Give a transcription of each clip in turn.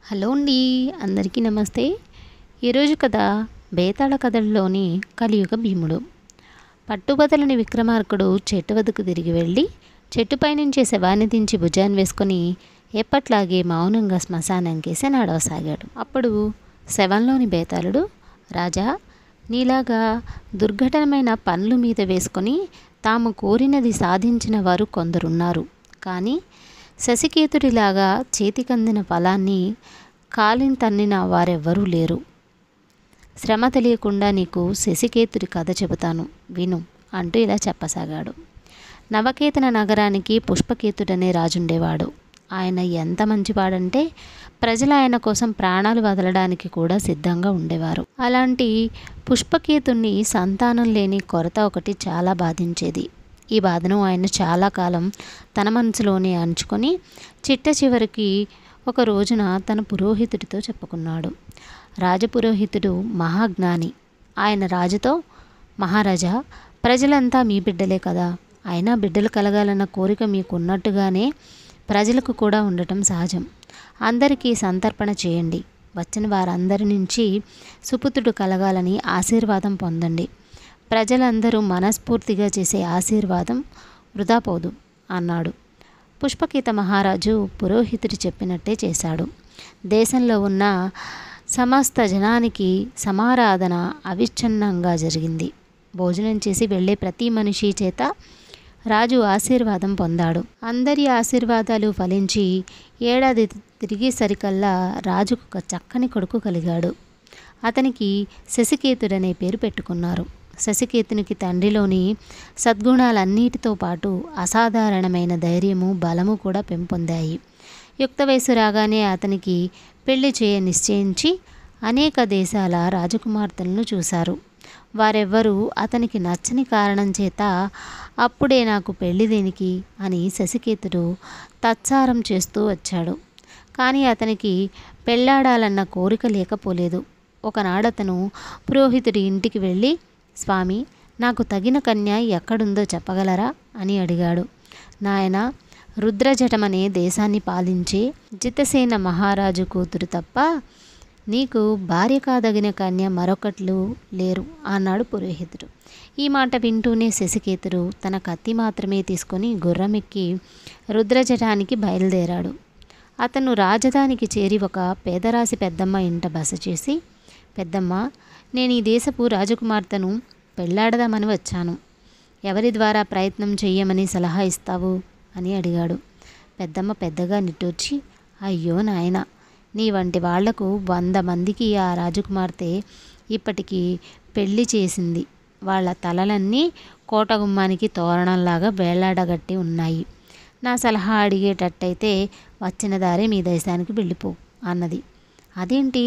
Hello అండి, అందరికీ నమస్తే. ఈరోజు కథ బేతాళ కథల్లోని కలియుగ భీముడు. పట్టుబదలని విక్రమార్కుడు చెట్టు వద్దకు తిరిగి వెళ్ళి చెట్టుపై నుంచి శవాన్ని దించి భుజాన్ని వేసుకొని ఎప్పట్లాగే మౌనంగా శ్మశానంకేసి నడవసాగాడు. అప్పుడు శవంలోని బేతాళుడు, రాజా, నీలాగా దుర్ఘటనమైన పనుల మీద వేసుకొని తాము కోరినది సాధించిన వారు కొందరున్నారు. కానీ శశికేతుడిలాగా చేతికందిన ఫలాన్ని కాలిని తన్నిన వారెవ్వరూ లేరు. శ్రమ తెలియకుండా నీకు శశికేతుడి కథ చెబుతాను, విను అంటూ ఇలా చెప్పసాగాడు. నవకేతన నగరానికి పుష్పకేతుడనే రాజుండేవాడు. ఆయన ఎంత మంచివాడంటే ప్రజలు ఆయన కోసం ప్రాణాలు వదలడానికి కూడా సిద్ధంగా ఉండేవారు. అలాంటి పుష్పకేతుణ్ణి సంతానం లేని కొరత ఒకటి చాలా బాధించేది. ఈ బాధను ఆయన చాలా కాలం తన మనసులోనే అంచుకొని చిట్ట చివరికి ఒక రోజున తన పురోహితుడితో చెప్పుకున్నాడు. రాజపురోహితుడు మహాజ్ఞాని. ఆయన రాజుతో, మహారాజా, ప్రజలంతా మీ బిడ్డలే కదా, అయినా బిడ్డలు కలగాలన్న కోరిక మీకున్నట్టుగానే ప్రజలకు కూడా ఉండటం సహజం. అందరికీ సంతర్పణ చేయండి. వచ్చిన వారందరి నుంచి సుపుత్రుడు కలగాలని ఆశీర్వాదం పొందండి. ప్రజలందరూ మనస్ఫూర్తిగా చేసే ఆశీర్వాదం వృధా పోదు అన్నాడు. పుష్పకేత మహారాజు పురోహితుడు చెప్పినట్టే చేశాడు. దేశంలో ఉన్న సమస్త జనానికి సమారాధన అవిచ్ఛిన్నంగా జరిగింది. భోజనం చేసి వెళ్ళే ప్రతి మనిషి చేత రాజు ఆశీర్వాదం పొందాడు. అందరి ఆశీర్వాదాలు ఫలించి ఏడాది తిరిగేసరికల్లా రాజుకు ఒక చక్కని కొడుకు కలిగాడు. అతనికి శశికేతుడనే పేరు పెట్టుకున్నారు. శశికేతునికి తండ్రిలోని సద్గుణాలన్నిటితో పాటు అసాధారణమైన ధైర్యము, బలము కూడా పెంపొందాయి. యుక్త వయసు రాగానే అతనికి పెళ్లి చేయ నిశ్చయించి అనేక దేశాల రాజకుమార్తెలను చూశారు. వారెవ్వరూ అతనికి నచ్చని కారణం చేత అప్పుడే నాకు పెళ్లి దేనికి అని శశికేతుడు తత్సారం చేస్తూ వచ్చాడు. కానీ అతనికి పెళ్లాడాలన్న కోరిక లేకపోలేదు. ఒకనాడతను పురోహితుడి ఇంటికి వెళ్ళి, స్వామి, నాకు తగిన కన్య ఎక్కడుందో చెప్పగలరా అని అడిగాడు. నాయన, రుద్రజటమనే దేశాన్ని పాలించే జితసేన మహారాజు కూతురు తప్ప నీకు భార్య కాదగిన కన్య మరొకట్లు లేరు అన్నాడు పురోహితుడు. ఈ మాట వింటూనే శశికేతుడు తన కత్తి మాత్రమే తీసుకొని గుర్రమెక్కి రుద్రజటానికి బయలుదేరాడు. అతను రాజధానికి చేరి ఒక పేదరాశి పెద్దమ్మ ఇంట బస చేసి, పెద్దమ్మ, నేను ఈ దేశపు రాజకుమార్తెను పెళ్లాడదామని వచ్చాను. ఎవరి ద్వారా ప్రయత్నం చెయ్యమని సలహా ఇస్తావు అని అడిగాడు. పెద్దమ్మ పెద్దగా నిట్టూర్చి, అయ్యో నాయన, నీ వంటి వాళ్లకు 100 మందికి ఆ రాజకుమార్తె ఇప్పటికీ పెళ్లి చేసింది. వాళ్ళ తలలన్నీ కోటగుమ్మానికి తోరణంలాగా వేలాడగట్టి ఉన్నాయి. నా సలహా అడిగేటట్టయితే వచ్చిన దారే మీ దేశానికి వెళ్ళిపో అన్నది. అదేంటి,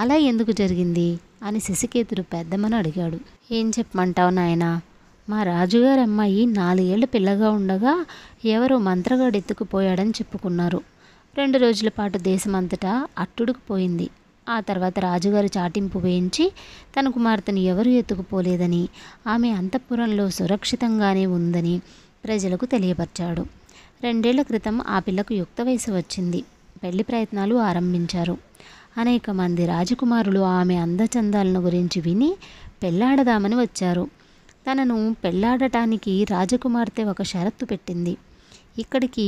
అలా ఎందుకు జరిగింది అని శశికేతుడు పెద్దమ్మను అడిగాడు. ఏం చెప్పమంటావు నాయనా, మా రాజుగారి అమ్మాయి 4 ఏళ్ళు పిల్లగా ఉండగా ఎవరో మంత్రగాడు ఎత్తుకుపోయాడని చెప్పుకున్నారు. 2 రోజుల పాటు దేశమంతటా అట్టుడుకుపోయింది. ఆ తర్వాత రాజుగారు చాటింపు వేయించి తన కుమార్తెను ఎవరూ ఎత్తుకుపోలేదని, ఆమె అంతఃపురంలో సురక్షితంగానే ఉందని ప్రజలకు తెలియపరిచాడు. 2 ఏళ్ల క్రితం ఆ పిల్లకు యుక్త వయసు వచ్చింది. పెళ్లి ప్రయత్నాలు ఆరంభించారు. అనేక మంది రాజకుమారులు ఆమె అందచందాలను గురించి విని పెళ్లాడదామని వచ్చారు. తనను పెళ్లాడటానికి రాజకుమార్తె ఒక షరత్తు పెట్టింది. ఇక్కడికి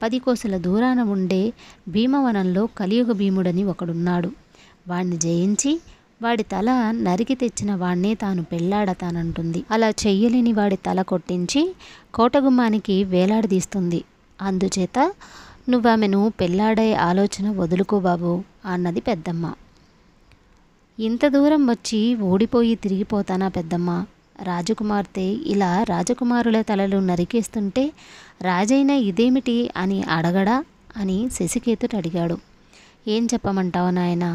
10 కోసల దూరాన ఉండే భీమవనంలో కలియుగ భీముడని ఒకడున్నాడు. వాణ్ణి జయించి వాడి తల నరికి తెచ్చిన వాణ్ణే తాను పెళ్లాడతానంటుంది. అలా చెయ్యలేని వాడి తల కొట్టించి కోటగుమ్మానికి వేలాడదీస్తుంది. అందుచేత నువ్వామెను పెళ్లాడే ఆలోచన వదులుకో బాబు అన్నది పెద్దమ్మ. ఇంత దూరం వచ్చి ఓడిపోయి తిరిగిపోతానా పెద్దమ్మ? రాజకుమార్తె ఇలా రాజకుమారుల తలలు నరికేస్తుంటే రాజైనా ఇదేమిటి అని అడగడా అని శశికేతుడు అడిగాడు. ఏం చెప్పమంటావు నాయన,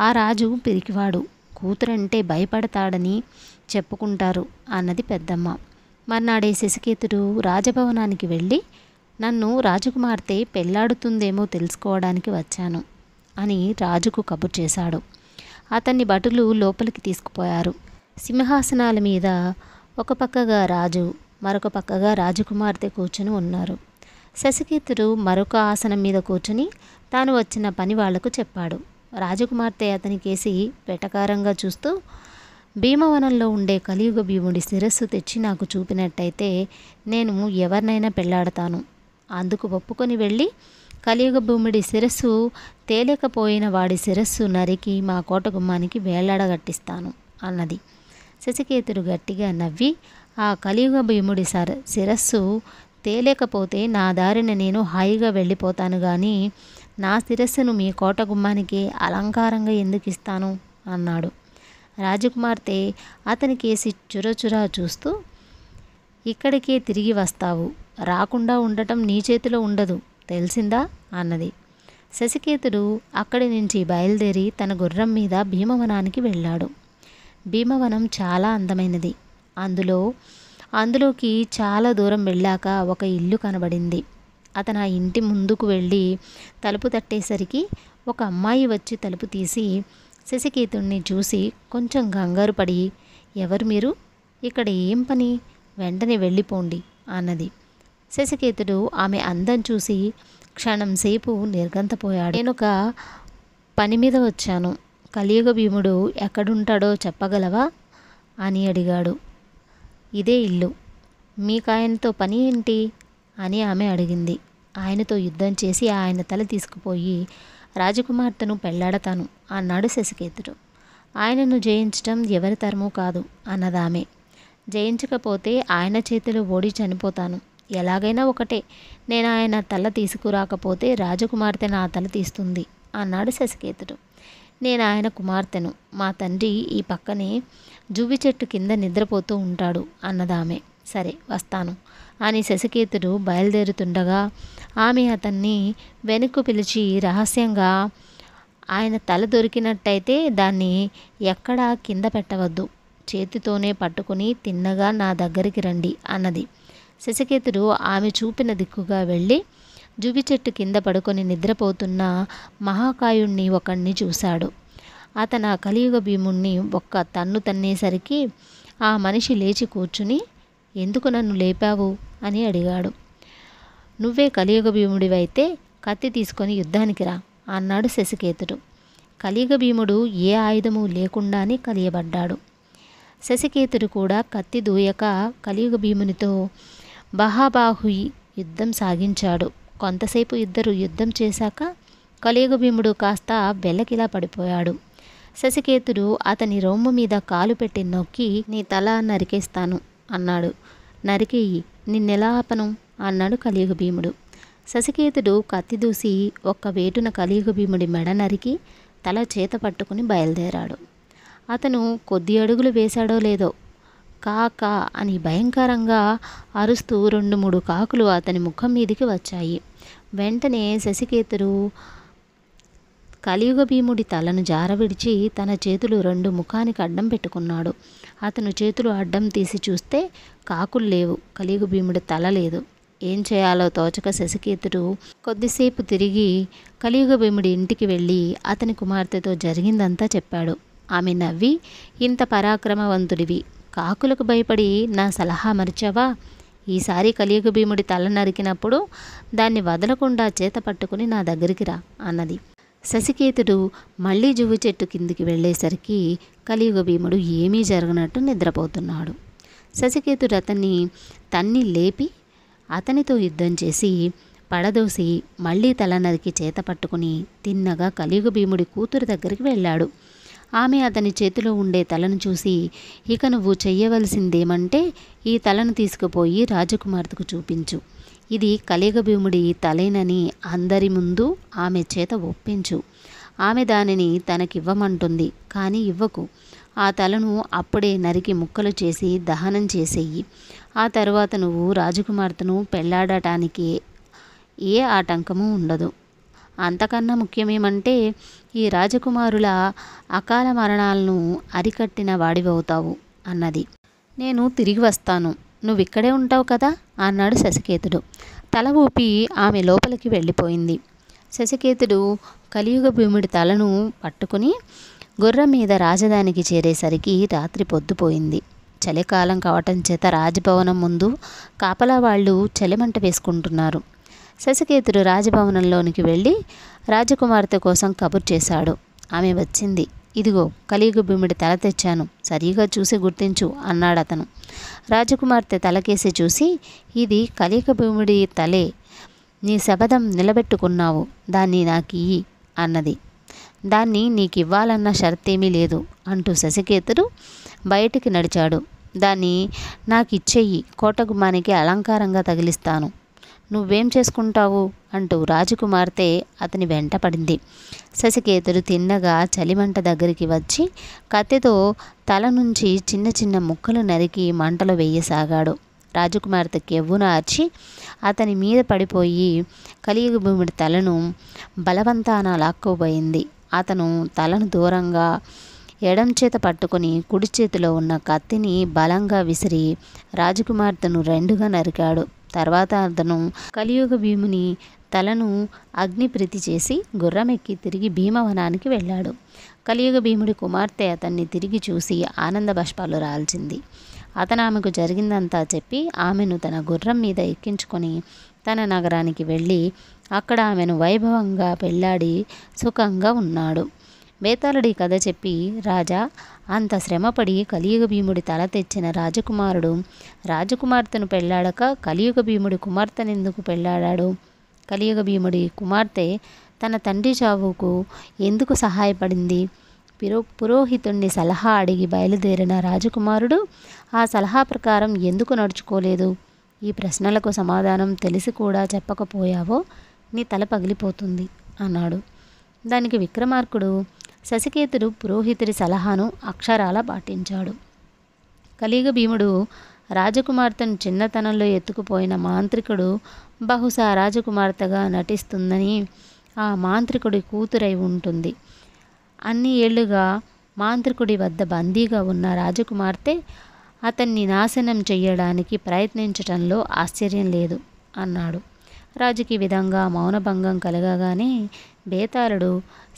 ఆ రాజు పిరికివాడు, కూతురంటే భయపడతాడని చెప్పుకుంటారు అన్నది పెద్దమ్మ. మర్నాడే శశికేతుడు రాజభవనానికి వెళ్ళి, నన్ను రాజకుమార్తె పెళ్లాడుతుందేమో తెలుసుకోవడానికి వచ్చాను అని రాజుకు కబురు చేశాడు. అతన్ని భటులు లోపలికి తీసుకుపోయారు. సింహాసనాల మీద ఒక పక్కగా రాజు, మరొక పక్కగా రాజకుమార్తె కూర్చుని ఉన్నారు. శశికేతుడు మరొక ఆసనం మీద కూర్చుని తాను వచ్చిన పని వాళ్లకు చెప్పాడు. రాజకుమార్తె అతని కేసి వెటకారంగా చూస్తూ, భీమవనంలో ఉండే కలియుగ భీముడి శిరస్సు తెచ్చి నాకు చూపినట్టయితే నేను ఎవరినైనా పెళ్లాడతాను. అందుకు ఒప్పుకొని వెళ్ళి కలియుగ భీముడి శిరస్సు తేలేకపోయిన వాడి శిరస్సు నరికి మా కోట గుమ్మానికి వేలాడగట్టిస్తాను అన్నది. శశికేతుడు గట్టిగా నవ్వి, ఆ కలియుగ భీముడి శిరస్సు తేలేకపోతే నా దారిన నేను హాయిగా వెళ్ళిపోతాను గాని నా శిరస్సును మీ కోట గుమ్మానికి అలంకారంగా ఎందుకు ఇస్తాను అన్నాడు. రాజకుమార్తె అతని కేసి చురచురా చూస్తూ, ఇక్కడికే తిరిగి వస్తావు, రాకుండా ఉండటం నీ చేతిలో ఉండదు, తెలిసిందా అన్నది. శశికేతుడు అక్కడి నుంచి బయలుదేరి తన గుర్రం మీద భీమవనానికి వెళ్ళాడు. భీమవనం చాలా అందమైనది. అందులోకి చాలా దూరం వెళ్ళాక ఒక ఇల్లు కనబడింది. అతను ఆ ఇంటి ముందుకు వెళ్ళి తలుపు తట్టేసరికి ఒక అమ్మాయి వచ్చి తలుపు తీసి శశికేతుడిని చూసి కొంచెం కంగారు పడి, ఎవరు మీరు, ఇక్కడ ఏం పని, వెంటనే వెళ్ళిపోండి అన్నది. శశికేతుడు ఆమె అందం చూసి క్షణం సేపు నిర్గంతపోయాడు. నేనొక పని మీద వచ్చాను, కలియుగ భీముడు ఎక్కడుంటాడో చెప్పగలవా అని అడిగాడు. ఇదే ఇల్లు, మీకు ఆయనతో పని ఏంటి అని ఆమె అడిగింది. ఆయనతో యుద్ధం చేసి ఆయన తల తీసుకుపోయి రాజకుమార్తెను పెళ్లాడతాను అన్నాడు శశికేతుడు. ఆయనను జయించటం ఎవరి తరమూ కాదు అన్నదామె. జయించకపోతే ఆయన చేతిలో ఓడి చనిపోతాను, ఎలాగైనా ఒకటే, నేను ఆయన తల తీసుకురాకపోతే రాజకుమార్తె నా తల తీస్తుంది అన్నాడు శశికేతుడు. నేను ఆయన కుమార్తెను, మా తండ్రి ఈ పక్కనే జువ్వి చెట్టు కింద నిద్రపోతూ ఉంటాడు అన్నదామె. సరే వస్తాను అని శశికేతుడు బయలుదేరుతుండగా ఆమె అతన్ని వెనుక్కు పిలిచి రహస్యంగా, ఆయన తల దొరికినట్టయితే దాన్ని ఎక్కడా కింద పెట్టవద్దు, చేతితోనే పట్టుకుని తిన్నగా నా దగ్గరికి రండి అన్నది. శశికేతుడు ఆమె చూపిన దిక్కుగా వెళ్ళి జువ్వి చెట్టు కింద పడుకొని నిద్రపోతున్న మహాకాయుణ్ణి ఒకణ్ణి చూశాడు. అతను ఆ కలియుగ భీముణ్ణి ఒక్క తన్ను తన్నేసరికి ఆ మనిషి లేచి కూర్చుని, ఎందుకు నన్ను లేపావు అని అడిగాడు. నువ్వే కలియుగ భీముడివైతే కత్తి తీసుకొని యుద్ధానికి రా అన్నాడు శశికేతుడు. కలియుగ భీముడు ఏ ఆయుధము లేకుండానే కలియబడ్డాడు. శశికేతుడు కూడా కత్తి దూయక కలియుగ భీమునితో బహాబాహుయి యుద్ధం సాగించాడు. కొంతసేపు ఇద్దరు యుద్ధం చేశాక కలియుగ భీముడు కాస్త వెల్లకిలా పడిపోయాడు. శశికేతుడు అతని రొమ్ము మీద కాలు పెట్టి నొక్కి, నీ తల నరికేస్తాను అన్నాడు. నరికేయి, నిన్నెలా ఆపను అన్నాడు కలియుగ భీముడు. శశికేతుడు కత్తి దూసి ఒక్క వేటున కలియుగ భీముడి మెడ నరికి తల చేత పట్టుకుని బయలుదేరాడు. అతను కొద్ది అడుగులు వేశాడో లేదో కా అని భయంకరంగా అరుస్తూ 2-3 కాకులు అతని ముఖం మీదికి వచ్చాయి. వెంటనే శశికేతుడు కలియుగ భీముడి తలను జారవిడిచి తన చేతులు 2 ముఖానికి అడ్డం పెట్టుకున్నాడు. అతను చేతులు అడ్డం తీసి చూస్తే కాకులు లేవు, కలియుగ భీముడి తల లేదు. ఏం చేయాలో తోచక శశికేతుడు కొద్దిసేపు తిరిగి కలియుగ భీముడి ఇంటికి వెళ్ళి అతని కుమార్తెతో జరిగిందంతా చెప్పాడు. ఆమె నవ్వి, ఇంత పరాక్రమవంతుడివి, కాకులకు భయపడి నా సలహా మరిచావా? ఈసారి కలియుగ భీముడి తల నరికినప్పుడు దాన్ని వదలకుండా చేత పట్టుకుని నా దగ్గరికి రా అన్నది. శశికేతుడు మళ్ళీ జువ్వి చెట్టు కిందికి వెళ్ళేసరికి కలియుగ భీముడు ఏమీ జరగనట్టు నిద్రపోతున్నాడు. శశికేతుడు అతన్ని తన్ని లేపి అతనితో యుద్ధం చేసి పడదోసి మళ్ళీ తల నరికి చేత పట్టుకుని తిన్నగా కలియుగ భీముడి కూతురు దగ్గరికి వెళ్ళాడు. ఆమె అతని చేతిలో ఉండే తలను చూసి, ఇక నువ్వు చెయ్యవలసిందేమంటే ఈ తలను తీసుకుపోయి రాజకుమార్తెకు చూపించు, ఇది కలియుగ భీముడి తలేనని అందరి ముందు ఆమె చేత ఒప్పించు. ఆమె దానిని తనకివ్వమంటుంది, కానీ ఇవ్వకు. ఆ తలను అప్పుడే నరికి ముక్కలు చేసి దహనం చేసేయి. ఆ తరువాత నువ్వు రాజకుమార్తెను పెళ్లాడటానికి ఏ ఆటంకము ఉండదు. అంతకన్నా ముఖ్యమేమంటే ఈ రాజకుమారుల అకాల మరణాలను అరికట్టిన వాడివవుతావు అన్నది. నేను తిరిగి వస్తాను, నువ్విక్కడే ఉంటావు కదా అన్నాడు శశికేతుడు. తల ఊపి ఆమె లోపలికి వెళ్ళిపోయింది. శశికేతుడు కలియుగ భీముడి తలను పట్టుకుని గుర్రం మీద రాజధానికి చేరేసరికి రాత్రి పొద్దుపోయింది. చలికాలం కావటం చేత రాజభవనం ముందు కాపలా వాళ్ళు చలిమంట వేసుకుంటున్నారు. శశికేతుడు రాజభవనంలోనికి వెళ్ళి రాజకుమార్తె కోసం కబురు చేశాడు. ఆమె వచ్చింది. ఇదిగో కలియుగ భీముడి తల తెచ్చాను, సరిగా చూసి గుర్తించు అన్నాడతను. రాజకుమార్తె తలకేసి చూసి, ఇది కలియుగ భీముడి తలే, నీ శపథం నిలబెట్టుకున్నావు, దాన్ని నాకియ్యి అన్నది. దాన్ని నీకివ్వాలన్న షరతేమీ లేదు అంటూ శశికేతుడు బయటికి నడిచాడు. దాన్ని నాకిచ్చెయ్యి, కోటగుమ్మానికి అలంకారంగా తగిలిస్తాను, నువ్వేం చేసుకుంటావు అంటూ రాజకుమార్తె అతని వెంట పడింది. శశికేతుడు తిన్నగా చలిమంట దగ్గరికి వచ్చి కత్తితో తల నుంచి చిన్న చిన్న ముక్కలు నరికి మంటలో వేయసాగాడు. రాజకుమార్తె కెవ్వున అర్చి అతని మీద పడిపోయి కలియుగ భీముడి తలను బలవంతాన లాక్కోబోయింది. అతను తలను దూరంగా ఎడం చేత పట్టుకుని కుడి చేతిలో ఉన్న కత్తిని బలంగా విసిరి రాజకుమార్తెను రెండుగా నరికాడు. తర్వాత అతను కలియుగ భీముని తలను అగ్నిప్రీతి చేసి గుర్రమెక్కి తిరిగి భీమవనానికి వెళ్ళాడు. కలియుగ భీముడి కుమార్తె అతన్ని తిరిగి చూసి ఆనంద బాష్పాలు రాల్చింది. అతను ఆమెకు జరిగిందంతా చెప్పి ఆమెను తన గుర్రం మీద ఎక్కించుకొని తన నగరానికి వెళ్ళి అక్కడ ఆమెను వైభవంగా పెళ్ళాడి సుఖంగా ఉన్నాడు. బేతాళుడి కథ చెప్పి, రాజా, అంత శ్రమపడి కలియుగ భీముడి తల తెచ్చిన రాజకుమారుడు రాజకుమార్తెను పెళ్ళాడక కలియుగ భీముడి కుమార్తెనెందుకు పెళ్ళాడాడు? కలియుగ భీముడి కుమార్తె తన తండ్రి చావుకు ఎందుకు సహాయపడింది? పురోహితుణ్ణి సలహా అడిగి బయలుదేరిన రాజకుమారుడు ఆ సలహా ప్రకారం ఎందుకు నడుచుకోలేదు? ఈ ప్రశ్నలకు సమాధానం తెలిసి కూడా చెప్పకపోయావో నీ తల పగిలిపోతుంది అన్నాడు. దానికి విక్రమార్కుడు, శశికేతుడు పురోహితుడి సలహాను అక్షరాలా పాటించాడు. కలియుగ భీముడు రాజకుమార్తెను చిన్నతనంలో ఎత్తుకుపోయిన మాంత్రికుడు బహుశా రాజకుమార్తెగా నటిస్తుందని ఆ మాంత్రికుడి కూతురై ఉంటుంది. అన్ని ఏళ్లుగా మాంత్రికుడి వద్ద బందీగా ఉన్న రాజకుమార్తె అతన్ని నాశనం చెయ్యడానికి ప్రయత్నించటంలో ఆశ్చర్యం లేదు అన్నాడు. రాజుకి విధంగా మౌనభంగం కలగగానే బేతాళుడు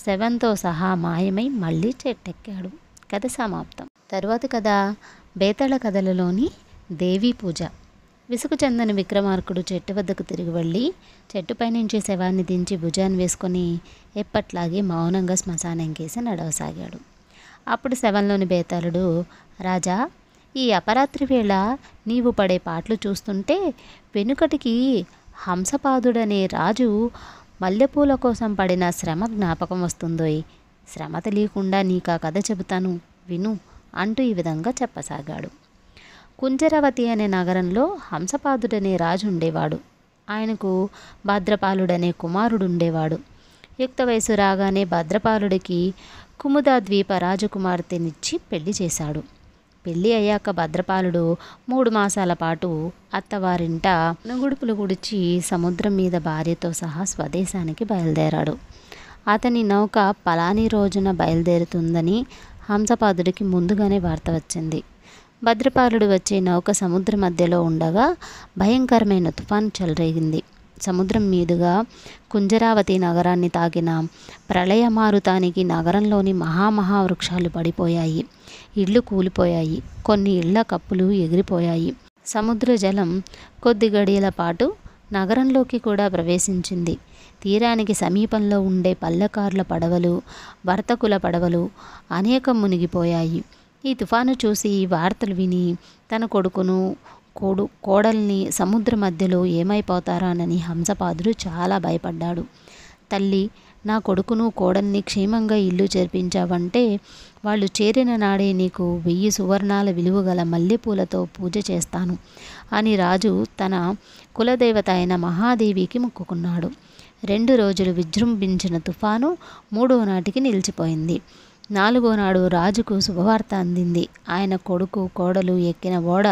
శవంతో సహా మాయమై మళ్ళీ చెట్టెక్కాడు. కథ సమాప్తం. తరువాతి కథ బేతాళ కథలలోని దేవీ పూజ. విసుగు చెందని విక్రమార్కుడు చెట్టు వద్దకు తిరిగి వెళ్ళి చెట్టుపై నుంచి శవాన్ని దించి భుజాన్ని వేసుకొని ఎప్పట్లాగే మౌనంగా శ్మశానం కేసి నడవసాగాడు. అప్పుడు శవంలోని బేతాళుడు, రాజా, ఈ అపరాత్రి వేళ నీవు పడే పాటలు చూస్తుంటే వెనుకటికి హంసపాదుడనే రాజు మల్లెపూల కోసం పడిన శ్రమ జ్ఞాపకం వస్తుందోయ్. శ్రమ తెలియకుండా నీకా కథ చెబుతాను, విను అంటూ ఈ విధంగా చెప్పసాగాడు. కుంజరవతి అనే నగరంలో హంసపాదుడనే రాజు ఉండేవాడు. ఆయనకు భద్రపాలుడనే కుమారుడుండేవాడు. యుక్త వయసు రాగానే భద్రపాలుడికి కుముద ద్వీప రాజకుమార్తెనిచ్చి పెళ్లి చేశాడు. పెళ్ళి అయ్యాక భద్రపాలుడు 3 మాసాల పాటు అత్తవారింట నగుడుపులు గుడిచి సముద్రం మీద భార్యతో సహా స్వదేశానికి బయలుదేరాడు. అతని నౌక పలాని రోజున బయలుదేరుతుందని హంసపాదుడికి ముందుగానే వార్త వచ్చింది. భద్రపాలుడు వచ్చే నౌక సముద్ర మధ్యలో ఉండగా భయంకరమైన తుఫాను చెలరేగింది. సముద్రం మీదుగా కుంజరావతి నగరాన్ని తాకిన ప్రళయమారుతానికి నగరంలోని మహావృక్షాలు పడిపోయాయి. ఇళ్ళు కూలిపోయాయి. కొన్ని ఇళ్ల కప్పులు ఎగిరిపోయాయి. సముద్ర జలం కొద్ది గడియల పాటు నగరంలోకి కూడా ప్రవేశించింది. తీరానికి సమీపంలో ఉండే పల్లెకారుల పడవలు, వర్తకుల పడవలు అనేకం మునిగిపోయాయి. ఈ తుఫాను చూసి వార్తలు విని తన కొడుకును కోడల్ని సముద్ర మధ్యలో ఏమైపోతారానని హంసపాదుడు చాలా భయపడ్డాడు. తల్లి, నా కొడుకును కోడల్ని క్షేమంగా ఇల్లు చేర్పించావంటే వాళ్ళు చేరిన నాడే నీకు 1000 సువర్ణాల విలువ గల మల్లెపూలతో పూజ చేస్తాను అని రాజు తన కులదేవత అయిన మహాదేవికి మొక్కుకున్నాడు. 2 రోజులు విజృంభించిన తుఫాను 3వ నాటికి నిలిచిపోయింది. 4వ నాడు రాజుకు శుభవార్త అందింది. ఆయన కొడుకు కోడలు ఎక్కిన ఓడ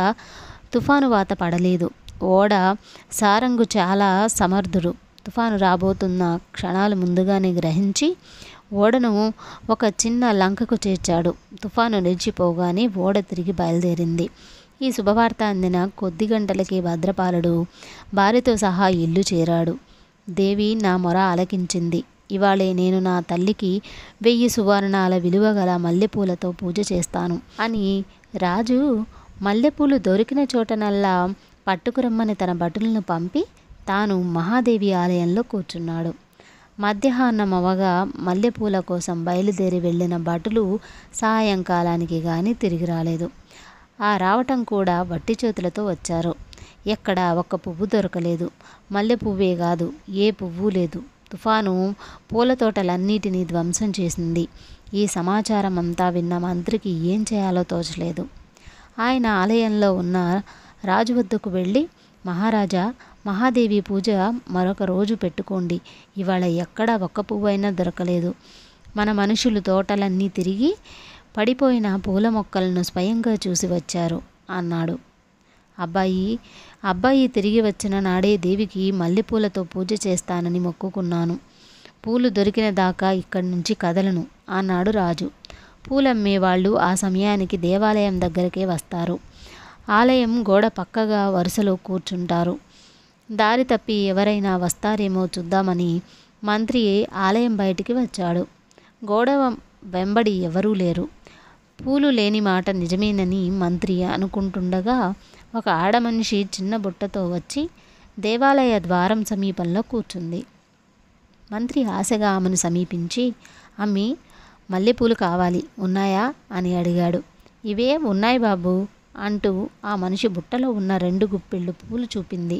తుఫాను వాత పడలేదు. ఓడ సారంగు చాలా సమర్థుడు. తుఫాను రాబోతున్న క్షణాలు ముందుగానే గ్రహించి ఓడను ఒక చిన్న లంకకు చేర్చాడు. తుఫాను నిలిచిపోగానే ఓడ తిరిగి బయలుదేరింది. ఈ శుభవార్త అందిన కొద్ది గంటలకే భద్రపాలుడు భార్యతో సహా ఇల్లు చేరాడు. దేవి నా మొర ఆలకించింది. ఇవాళే నేను నా తల్లికి 1000 సువర్ణాల విలువ గల మల్లెపూలతో పూజ చేస్తాను అని రాజు మల్లెపూలు దొరికిన చోటనల్లా పట్టుకురమ్మని తన భటులను పంపి తాను మహాదేవి ఆలయంలో కూర్చున్నాడు. మధ్యాహ్నం అవగా మల్లెపూల కోసం బయలుదేరి వెళ్ళిన భటులు సాయంకాలానికి గాని తిరిగి రాలేదు. ఆ రావటం కూడా వట్టి చేతులతో వచ్చారు. ఎక్కడ ఒక్క పువ్వు దొరకలేదు. మల్లె పువ్వే కాదు, ఏ పువ్వు లేదు. తుఫాను పూల తోటలన్నిటినీ ధ్వంసం చేసింది. ఈ సమాచారం అంతా విన్న మంత్రికి ఏం చేయాలో తోచలేదు. ఆయన ఆలయంలో ఉన్న రాజు వద్దకు వెళ్ళి, మహారాజా, మహాదేవి పూజ మరొక రోజు పెట్టుకోండి. ఇవాళ ఎక్కడా ఒక్క పువ్వైనా దొరకలేదు. మన మనుషులు తోటలన్నీ తిరిగి పడిపోయిన పూల మొక్కలను స్వయంగా చూసి వచ్చారు అన్నాడు. అబ్బాయి తిరిగి వచ్చిన నాడే దేవికి మల్లెపూలతో పూజ చేస్తానని మొక్కుకున్నాను. పూలు దొరికిన దాకా ఇక్కడి నుంచి కదలను అన్నాడు రాజు. పూలమ్మే వాళ్ళు ఆ సమయానికి దేవాలయం దగ్గరకే వస్తారు. ఆలయం గోడ పక్కగా వరుసలో కూర్చుంటారు. దారి తప్పి ఎవరైనా వస్తారేమో చూద్దామని మంత్రి ఆలయం బయటికి వచ్చాడు. గోడ వెంబడి ఎవరూ లేరు. పూలు లేని మాట నిజమేనని మంత్రి అనుకుంటుండగా ఒక ఆడమనిషి చిన్న బుట్టతో వచ్చి దేవాలయ ద్వారం సమీపంలో కూర్చుంది. మంత్రి ఆశగా ఆమెను సమీపించి, అమ్మి, మల్లెపూలు కావాలి, ఉన్నాయా అని అడిగాడు. ఇవే ఉన్నాయి బాబు అంటూ ఆ మనిషి బుట్టలో ఉన్న 2 గుప్పిళ్ళు పూలు చూపింది.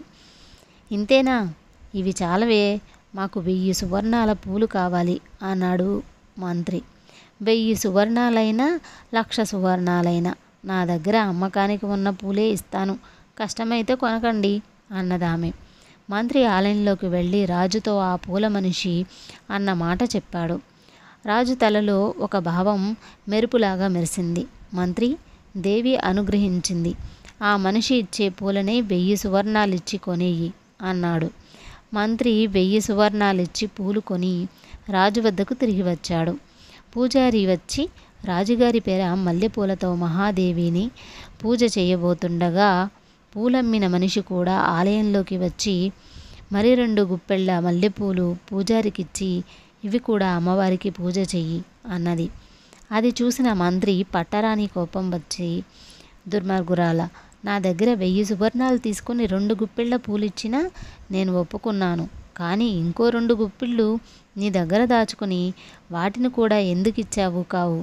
ఇంతేనా? ఇవి చాలవే, మాకు 1000 సువర్ణాల పూలు కావాలి అన్నాడు మంత్రి. 1000 సువర్ణాలైనా 1,00,000 సువర్ణాలైనా నా దగ్గర అమ్మకానికి ఉన్న పూలే ఇస్తాను, కష్టమైతే కొనకండి అన్నదామె. మంత్రి ఆలయంలోకి వెళ్ళి రాజుతో ఆ పూల మనిషి అన్న మాట చెప్పాడు. రాజు తలలో ఒక భావం మెరుపులాగా మెరిసింది. మంత్రి, దేవి అనుగ్రహించింది. ఆ మనిషి ఇచ్చే పూలనే 1000 సువర్ణాలిచ్చి కొనేయి అన్నాడు. మంత్రి 1000 సువర్ణాలిచ్చి పూలు కొని రాజు వద్దకు తిరిగి వచ్చాడు. పూజారి వచ్చి రాజుగారి పేర మల్లెపూలతో మహాదేవిని పూజ చేయబోతుండగా పూలమ్మిన మనిషి కూడా ఆలయంలోకి వచ్చి మరి 2 గుప్పెళ్ళ మల్లెపూలు పూజారికిచ్చి, ఇవి కూడా అమ్మవారికి పూజ చెయ్యి అన్నది. అది చూసిన మంత్రి పట్టరాని కోపం వచ్చి, దుర్మార్గురాల, నా దగ్గర 1000 సువర్ణాలు తీసుకొని 2 గుప్పిళ్ళ పూలిచ్చినా నేను ఒప్పుకున్నాను. కానీ ఇంకో 2 గుప్పిళ్ళు నీ దగ్గర దాచుకుని వాటిని కూడా ఎందుకు ఇచ్చావు కావు?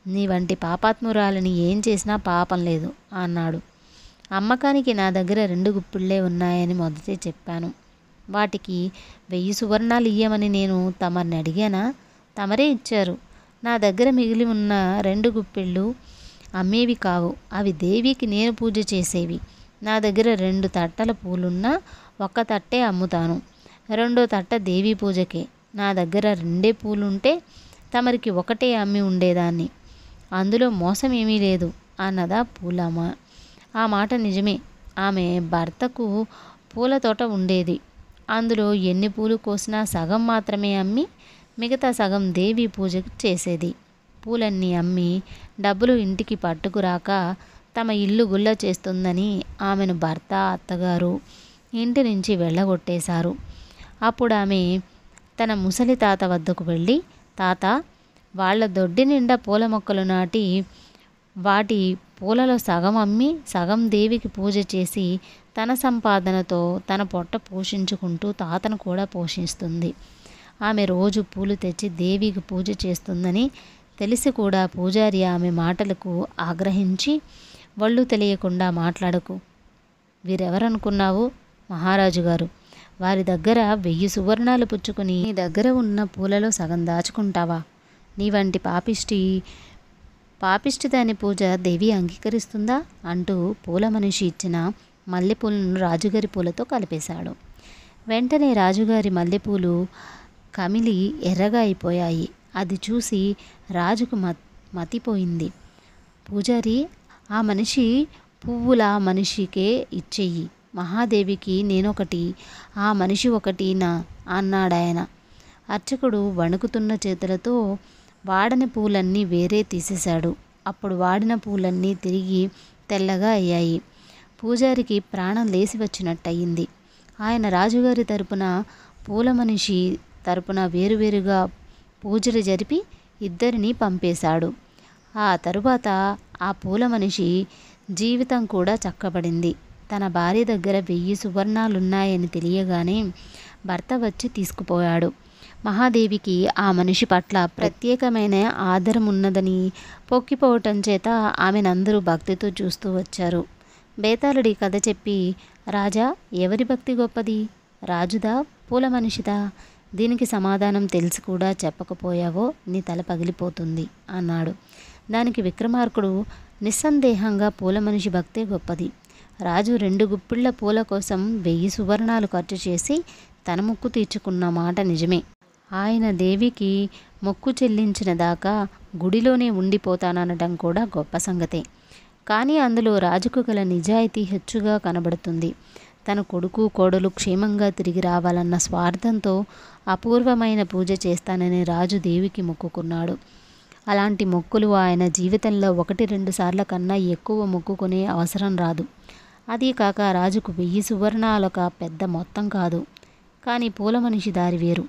నీ వంటి పాపాత్మురాలని ఏం చేసినా పాపం లేదు అన్నాడు. అమ్మకానికి నా దగ్గర 2 గుప్పిళ్ళే ఉన్నాయని మొదటే చెప్పాను. వాటికి 1000 సువర్ణాలు ఇయ్యమని నేను తమరిని అడిగానా? తమరే ఇచ్చారు. నా దగ్గర మిగిలి ఉన్న 2 గుప్పిళ్ళు అమ్మేవి కావు, అవి దేవికి నేను పూజ చేసేవి. నా దగ్గర 2 తట్టల పూలున్నా 1 తట్టే అమ్ముతాను, 2వ తట్ట దేవి పూజకే. నా దగ్గర 2 పూలుంటే తమరికి 1 అమ్మి ఉండేదాన్ని. అందులో మోసం ఏమీ లేదు అన్నదా పూలమ్మ. ఆ మాట నిజమే. ఆమె భర్తకు పూల తోట ఉండేది. అందులో ఎన్ని పూలు కోసినా సగం మాత్రమే అమ్మి మిగతా సగం దేవి పూజకు చేసేది. పూలన్నీ అమ్మి డబ్బులు ఇంటికి పట్టుకురాక తమ ఇల్లు గుల్ల చేస్తుందని ఆమెను భర్త, అత్తగారు ఇంటి నుంచి వెళ్ళగొట్టేశారు. అప్పుడు ఆమె తన ముసలి తాత వద్దకు వెళ్ళి, తాత, వాళ్ళ దొడ్డి నిండా పూల మొక్కలు నాటి వాటి పూలలో సగం అమ్మి సగం దేవికి పూజ చేసి తన సంపాదనతో తన పొట్ట పోషించుకుంటూ తాతను కూడా పోషిస్తుంది. ఆమె రోజు పూలు తెచ్చి దేవికి పూజ చేస్తుందని తెలిసి కూడా పూజారి ఆమె మాటలకు ఆగ్రహించి, ఒళ్ళు తెలియకుండా మాట్లాడకు. వీరెవరనుకున్నావు? మహారాజు గారు. వారి దగ్గర 1000 సువర్ణాలు పుచ్చుకుని నీ దగ్గర ఉన్న పూలలో సగం దాచుకుంటావా? నీ వంటి పాపిష్టి దాని పూజ దేవి అంగీకరిస్తుందా అంటూ పూల మనిషి ఇచ్చిన మల్లెపూలను రాజుగారి పూలతో కలిపేశాడు. వెంటనే రాజుగారి మల్లెపూలు కమిలి ఎర్రగా అయిపోయాయి. అది చూసి రాజుకు మతిపోయింది. పూజారి, ఆ మనిషి పువ్వుల మనిషికే ఇచ్చెయ్యి, మహాదేవికి నేనొకటి, ఆ మనిషి ఒకటినా అన్నాడాయన. అర్చకుడు వణుకుతున్న చేతులతో వాడని పూలన్నీ వేరే తీసేశాడు. అప్పుడు వాడిన పూలన్నీ తిరిగి తెల్లగా అయ్యాయి. పూజారికి ప్రాణం లేసి వచ్చినట్టయింది. ఆయన రాజుగారి తరపున పూల మనిషి తరపున వేరువేరుగా పూజలు జరిపి ఇద్దరిని పంపేశాడు. ఆ తరువాత ఆ పూల మనిషి జీవితం కూడా చక్కబడింది. తన భార్య దగ్గర 1000 సువర్ణాలున్నాయని తెలియగానే భర్త వచ్చి తీసుకుపోయాడు. మహాదేవికి ఆ మనిషి పట్ల ప్రత్యేకమైన ఆదరం ఉన్నదని పొక్కిపోవటం చేత ఆమెనందరూ భక్తితో చూస్తూ వచ్చారు. బేతాళుడి కథ చెప్పి, రాజా, ఎవరి భక్తి గొప్పది? రాజుదా, పూల మనిషిదా? దీనికి సమాధానం తెలిసి కూడా చెప్పకపోయావో నీ తల పగిలిపోతుంది అన్నాడు. దానికి విక్రమార్కుడు, నిస్సందేహంగా పూల మనిషి భక్తే గొప్పది. రాజు 2 గుప్పిళ్ల పూల కోసం 1000 సువర్ణాలు ఖర్చు చేసి తన మొక్కు తీర్చుకున్న మాట నిజమే. ఆయన దేవికి మొక్కు చెల్లించిన దాకా గుడిలోనే ఉండిపోతాననడం కూడా గొప్ప సంగతే. కానీ అందులో రాజుకు గల నిజాయితీ హెచ్చుగా కనబడుతుంది. తన కొడుకు కోడలు క్షేమంగా తిరిగి రావాలన్న స్వార్థంతో అపూర్వమైన పూజ చేస్తానని రాజు దేవికి మొక్కుకున్నాడు. అలాంటి మొక్కులు ఆయన జీవితంలో 1-2 సార్ల కన్నా ఎక్కువ మొక్కుకునే అవసరం రాదు. అదీ కాక రాజుకు 1000 సువర్ణాలొక పెద్ద మొత్తం కాదు. కానీ పూల మనిషి దారి వేరు.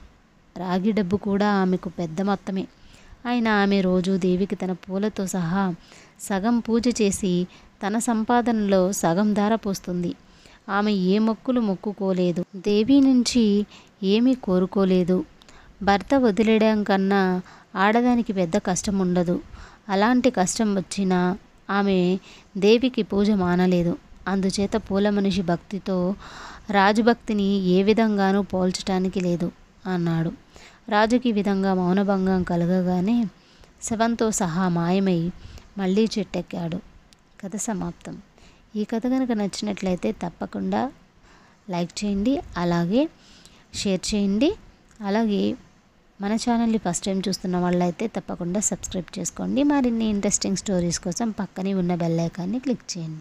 రాగి డబ్బు కూడా ఆమెకు పెద్ద మొత్తమే. అయినా ఆమె రోజు దేవికి తన పూలతో సహా సగం పూజ చేసి తన సంపాదనలో సగం ధార పోస్తుంది. ఆమె ఏ మొక్కులు మొక్కుకోలేదు, దేవి నుంచి ఏమీ కోరుకోలేదు. భర్త వదిలేయడం కన్నా ఆడదానికి పెద్ద కష్టం ఉండదు. అలాంటి కష్టం వచ్చినా ఆమె దేవికి పూజ మానలేదు. అందుచేత పూల మనిషి భక్తితో రాజుభక్తిని ఏ విధంగానూ పోల్చటానికి లేదు అన్నాడు. రాజుకి విధంగా మౌనభంగం కలగగానే శవంతో సహా మాయమై మళ్ళీ చెట్టెక్కాడు. కథ సమాప్తం. ఈ కథ కనుక నచ్చినట్లయితే తప్పకుండా లైక్ చేయండి, అలాగే షేర్ చేయండి. అలాగే మన ఛానల్ని ఫస్ట్ టైం చూస్తున్న వాళ్ళైతే తప్పకుండా సబ్స్క్రైబ్ చేసుకోండి. మరిన్ని ఇంట్రెస్టింగ్ స్టోరీస్ కోసం పక్కనే ఉన్న బెల్ ఐకాన్ని క్లిక్ చేయండి.